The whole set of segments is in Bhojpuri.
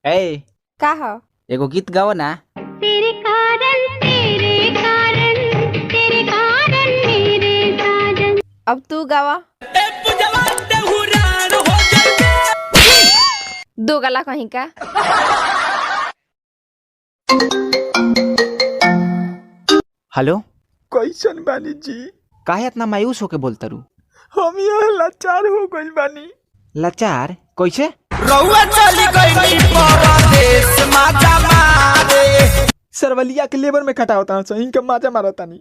ए का हो? एगो गीत गाओ ना। तेरे कारण मेरे साजन। अब तू गावा। दो गला कहीं का। हेलो, कैसन बानी जी? काहे इतना मायूस होके बोलता रू? हम यहाँ लाचार हो गइल बानी। लाचार कैसे? रउआ चली गइली परदेस माजा मारे। सरवलिया के लेबर में खटा होता है, इनका माजा मारता नहीं।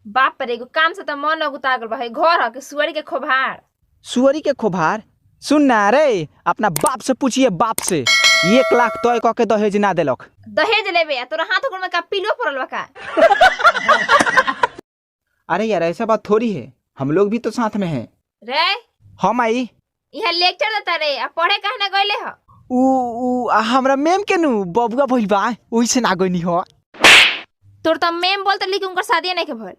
बाप रे, एगो काम से तो मन अगुता गल बा। घर ह के सुअरी के खोभार। सुअरी के खोभार? सुन ना रे, अपना बाप से पूछिए, बाप से 1 लाख तय क के दहेज ना देलक। दहेज लेबे तोरा हाथ गोड़ में का पिलो पड़ल बा का? अरे यार ऐसा बात थोड़ी है, हम लोग भी तो साथ में हैं। रे हम आई यहाँ लेक्चर देता रे, अब पढ़े काहे ना गइले ह? हमरा मेम के नु बबुआ भइल बा, ओही से ना गइनी हो। तोर त मेम बोलते लेकिन उनकर शादी नहीं के भइल।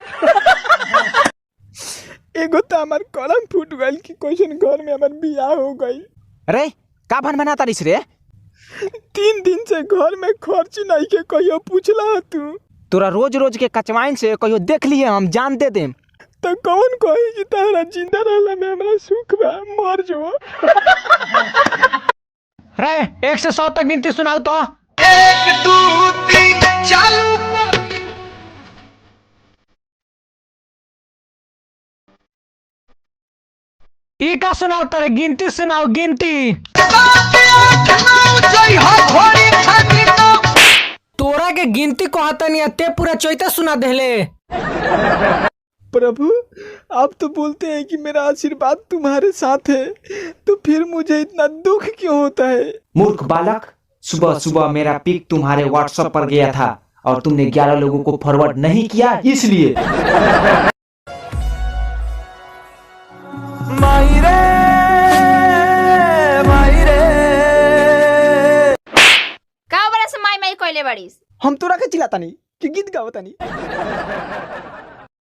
एगो तो हमार कलम फूट गइल कि कैसन घर में हमार बियाह हो गई। अरे का भन बनाता रिस रे? 3 दिन से घर में खर्च नहीं के कहियो पूछला तू। तोरा रोज रोज के कचवाइन से कहियो देख लिए हम जान दे देम। तो कौन कही कि तारा जिंदा रहला में हमरा सुख बा, मर जो। रे 1 से 100 तक गिनती सुनाओ तो। 1 2 3 चालू। ई का सुनाओ तारे? गिनती सुनाओ, गिनती। तोरा के गिनती कहता नहीं, ते पूरा चौथा सुना देले। प्रभु, आप तो बोलते हैं कि मेरा आशीर्वाद तुम्हारे साथ है, तो फिर मुझे इतना दुख क्यों होता है? मूर्ख बालक, सुबह सुबह मेरा पिक तुम्हारे व्हाट्सएप पर गया था और तुमने 11 लोगों को फॉरवर्ड नहीं किया, इसलिए। का बड़ा से माई माई कइले बाड़ीस? हम तोरा के चिल्लाता नहीं कि गीत गावता नहीं।